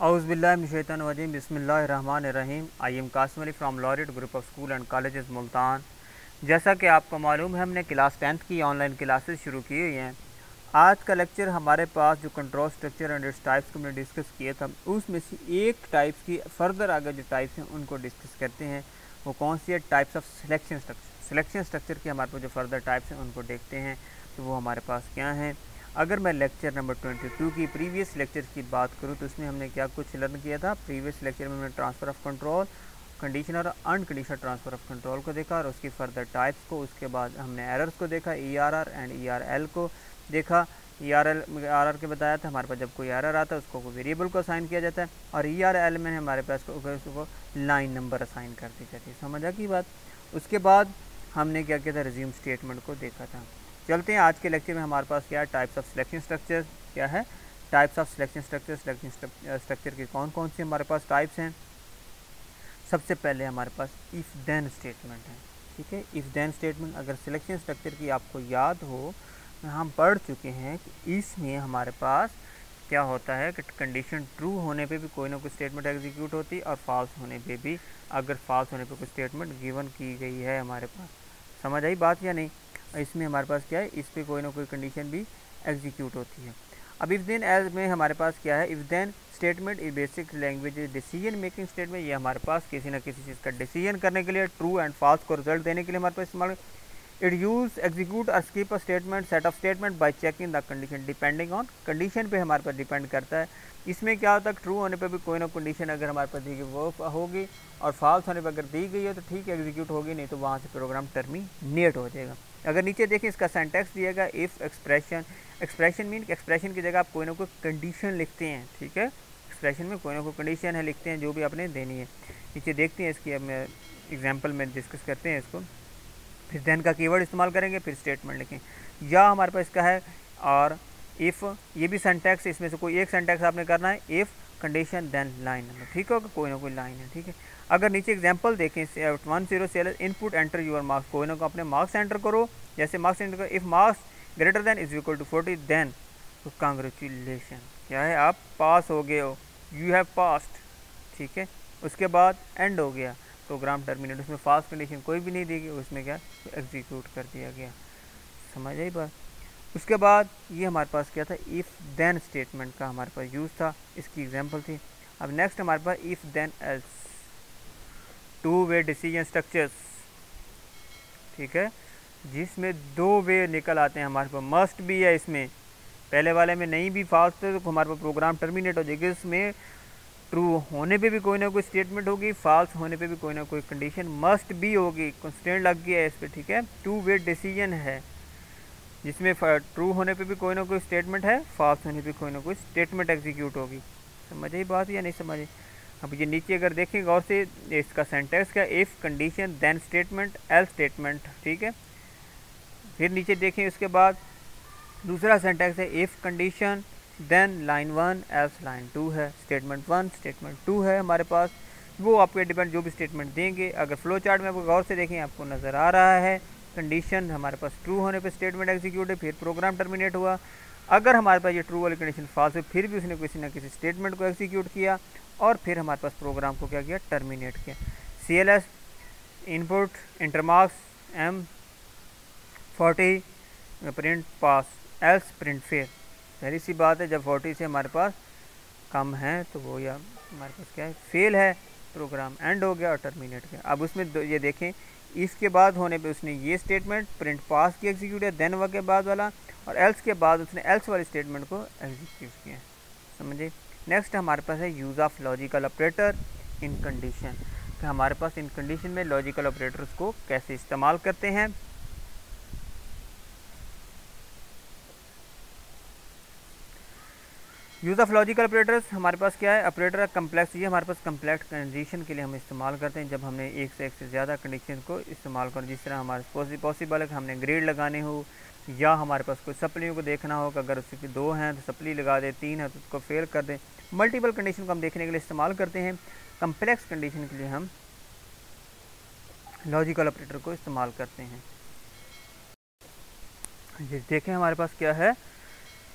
औज़ुबिल्लाहिमिनश्शैतानिर्रजीम बिस्मिल्लाहिर्रहमानिर्रहीम। I am Qasim Ali from Laureate group of school and colleges Multan. जैसा कि आपको मालूम है, हमने क्लास 10th की ऑनलाइन क्लासेस शुरू की हुई हैं। आज का लेक्चर हमारे पास जो control structure and its types को हमने डिस्कस किया था, उसमें से एक टाइप्स की फर्दर आगे जो टाइप्स हैं उनको डिस्कस करते हैं। वो कौन सी है? Types of selection structure. Selection structure के हमारे पास जो फर्दर टाइप्स हैं उनको देखते हैं। तो वो हमारे पास क्या हैं? अगर मैं लेक्चर नंबर 22 की प्रीवियस लेक्चर की बात करूं तो उसमें हमने क्या कुछ लर्न किया था। प्रीवियस लेक्चर में हमने ट्रांसफ़र ऑफ कंट्रोल, कंडीशनल और अनकंडीशनल ट्रांसफ़र ऑफ कंट्रोल को देखा और उसकी फर्दर टाइप्स को। उसके बाद हमने एरर्स को देखा, ERR एंड ERL को देखा। ERR के बताया था हमारे पास जब कोई एरर आता है उसको वेरिएबल को असाइन किया जाता है, और ERL में हमारे पास उसको लाइन नंबर असाइन कर दी जाती है। समझ आ की बात? उसके बाद हमने क्या किया था? रिज्यूम स्टेटमेंट को देखा था। चलते हैं आज के लेक्चर में हमारे पास क्या है? टाइप्स ऑफ सिलेक्शन स्ट्रक्चर क्या है? Types of selection structure. Selection structure की कौन कौन सी हमारे पास टाइप्स हैं? सबसे पहले हमारे पास इफ़ देन स्टेटमेंट है। ठीक है, इफ़ देन स्टेटमेंट अगर सिलेक्शन स्ट्रक्चर की आपको याद हो, हम पढ़ चुके हैं कि इसमें हमारे पास क्या होता है कि कंडीशन ट्रू होने पे भी कोई ना कोई स्टेटमेंट एग्जीक्यूट होती है, और फॉल्स होने पे भी, अगर फॉल्स होने पे कोई स्टेटमेंट गिवन की गई है हमारे पास। समझ आई बात या नहीं? इसमें हमारे पास क्या है? इस पर कोई ना कोई कंडीशन भी एग्जीक्यूट होती है। अब इफ़ देन एज में हमारे पास क्या है? If then statement is basic language decision making statement. ये हमारे पास किसी न किसी चीज़ का डिसीजन करने के लिए, ट्रू एंड फॉल्स को रिजल्ट देने के लिए हमारे पास इस्तेमाल। इट यूज एग्जीक्यूट और skip a statement set of statement by checking the condition depending on. Condition पे हमारे पास डिपेंड करता है। इसमें क्या होता है? ट्रू होने पे भी कोई ना कंडीशन अगर हमारे पास दी गई वो होगी, और फॉल्स होने पर अगर दी गई है तो ठीक है एग्जीक्यूट होगी, नहीं तो वहाँ से प्रोग्राम टर्मिनेट हो जाएगा। अगर नीचे देखें इसका सिंटैक्स दिया गया if expression. Expression mean expression की जगह आप कोई ना कोई कंडीशन लिखते हैं। ठीक है, एक्सप्रेशन में कोई ना कोई कंडीशन है लिखते हैं जो भी आपने देनी है। नीचे देखते हैं इसकी, अब एग्जाम्पल में डिस्कस करते हैं इसको। फिर देन का कीवर्ड इस्तेमाल करेंगे, फिर स्टेटमेंट लिखें। या हमारे पास इसका है और इफ़, ये भी सिंटैक्स, इसमें से कोई एक सिंटैक्स आपने करना है। If condition then line number. ठीक होगा, कोई ना कोई लाइन है। ठीक है, अगर नीचे एग्जांपल देखें 10 cell input enter your marks, कोई ना कोई अपने मार्क्स एंटर करो। जैसे मार्क्स एंटर करो, if marks greater than is equal to 40 then तो कांग्रेचुलेशन, क्या है? आप पास हो गए हो, यू हैव पास्ड। ठीक है, उसके बाद एंड हो गया, प्रोग्राम टर्मिनेट। उसमें फास्ट कंडीशन कोई भी नहीं दी गई, उसमें क्या एग्जीक्यूट कर दिया गया। समझ आई बात? उसके बाद ये हमारे पास क्या था? इफ़ देन स्टेटमेंट का हमारे पास यूज़ था, इसकी एग्जांपल थी। अब नेक्स्ट हमारे पास if then else, two way decision structures. ठीक है, जिसमें दो वे निकल आते हैं हमारे पास। मस्ट भी है इसमें, पहले वाले में नहीं भी फास्ट है तो हमारे पास प्रोग्राम टर्मिनेट हो जाएगी। इसमें ट्रू होने पे भी कोई ना कोई स्टेटमेंट होगी, फॉल्स होने पे भी कोई ना कोई कंडीशन मस्ट भी होगी। कंस्ट्रेंट लग गया है इस पर। ठीक है, टू वे डिसीजन है जिसमें ट्रू होने पे भी कोई ना कोई स्टेटमेंट है, फॉल्स होने पे कोई ना कोई स्टेटमेंट एग्जीक्यूट होगी। समझ आई बात या नहीं समझ? अब ये नीचे अगर देखें गौर से, इसका सेंटेंस क्या? If condition then statement else statement. ठीक है, फिर नीचे देखें उसके बाद दूसरा सेंटेंस है if condition then line 1 else line 2 है। स्टेटमेंट 1 स्टेटमेंट 2 है हमारे पास, वो आपके डिपेंड जो भी स्टेटमेंट देंगे। अगर फ्लो चार्ट में आपको गौर से देखें आपको नज़र आ रहा है, कंडीशन हमारे पास ट्रू होने पे स्टेटमेंट एग्जीक्यूट है, फिर प्रोग्राम टर्मिनेट हुआ। अगर हमारे पास ये ट्रू वाली कंडीशन फॉल्स है, फिर भी उसने किसी न किसी स्टेटमेंट को एग्जीक्यूट किया, और फिर हमारे पास प्रोग्राम को क्या किया? टर्मिनेट किया। CLS input enter marks M40 print pass else print fail. पहली सी बात है, जब 40 से हमारे पास कम है तो वो या हमारे पास क्या है? फेल है। प्रोग्राम एंड हो गया और टर्मिनेट किया। अब उसमें ये देखें, इसके बाद होने पे उसने ये स्टेटमेंट प्रिंट पास की एग्जीक्यूट है, देन के बाद वाला, और एल्स के बाद उसने एल्स वाले स्टेटमेंट को एग्जीक्यूट किया। समझे? नेक्स्ट हमारे पास है use of logical operator in condition, कि हमारे पास इन कंडीशन में लॉजिकल ऑपरेटर्स को कैसे इस्तेमाल करते हैं। यूज़ ऑफ लॉजिकल ऑपरेटर्स हमारे पास क्या है? ऑपरेटर कम्प्लेक्स, ये हमारे पास कम्प्लेक्स कंडीशन के लिए हम इस्तेमाल करते हैं जब हमने एक से ज़्यादा कंडीशन को इस्तेमाल करें। जिस तरह हमारे पॉसिबल है कि हमने ग्रेड लगाने हो, या हमारे पास कोई सप्लियों को देखना हो कि अगर उसकी 2 हैं तो सप्ली लगा दे, 3 है तो उसको फेल कर दें। मल्टीपल कंडीशन को हम देखने के लिए इस्तेमाल करते हैं। कम्प्लेक्स कंडीशन के लिए हम लॉजिकल ऑपरेटर को इस्तेमाल करते हैं। ये देखें हमारे पास क्या है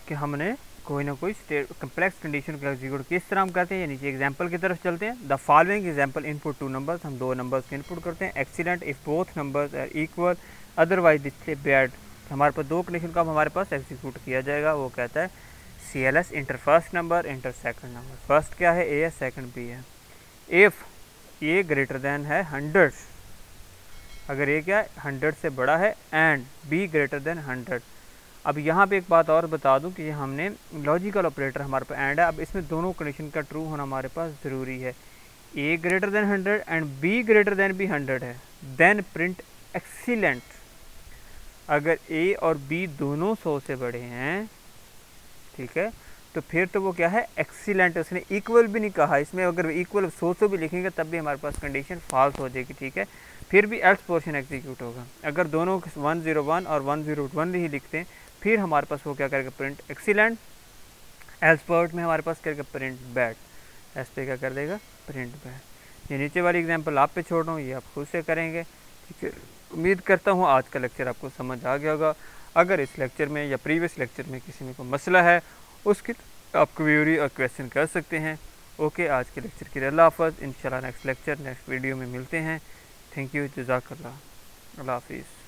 कि हमने कोई ना कोई कम्प्लेक्स कंडीशन को एग्जीक्यूट किस तरह हम करते हैं, ये नीचे एग्जांपल की तरफ चलते हैं। The following example input two numbers, हम 2 नंबर्स को इनपुट करते हैं। Excellent if both numbers are equal otherwise display bad. हमारे पास 2 कंडीशन का हमारे पास एग्जीक्यूट किया जाएगा। वो कहता है CLS inter first number inter second number. First क्या है, A है, सेकंड B है। इफ़ A ग्रेटर देन है 100, अगर A क्या है 100 से बड़ा है, एंड B ग्रेटर देन 100। अब यहाँ पे एक बात और बता दूं कि हमने लॉजिकल ऑपरेटर हमारे पास एंड है, अब इसमें दोनों कंडीशन का ट्रू होना हमारे पास ज़रूरी है। A greater than 100 and B greater than भी 100 है, देन प्रिंट एक्सीलेंट। अगर A और B दोनों 100 से बड़े हैं, ठीक है, तो फिर तो वो क्या है एक्सीलेंट। उसने इक्वल भी नहीं कहा, इसमें अगर इक्वल 100 भी लिखेंगे तब भी हमारे पास कंडीशन फॉल्स हो जाएगी, ठीक है। फिर भी एल्स पोर्शन एग्जीक्यूट होगा। अगर दोनों 101 और 101 ही लिखते हैं, फिर हमारे पास वो क्या करेगा, प्रिंट एक्सीलेंट। एल्स पोर्ट में हमारे पास करेगा प्रिंट बैड, एस पे क्या कर देगा, प्रिंट बैड। ये नीचे वाली एग्जांपल आप पे छोड़ रहा हूँ, ये आप खुद से करेंगे, ठीक है। उम्मीद करता हूँ आज का लेक्चर आपको समझ आ गया होगा। अगर इस लेक्चर में या प्रीवियस लेक्चर में किसी में कोई मसला है, उसकी आप क्वेरी और क्वेश्चन कर सकते हैं। ओके, आज के लेक्चर के लिए अल्लाह हाफ़िज़। इंशाल्लाह नेक्स्ट लेक्चर नेक्स्ट वीडियो में मिलते हैं। थैंक यू, जज़ाकल्लाह, अल्लाह हाफ़िज़।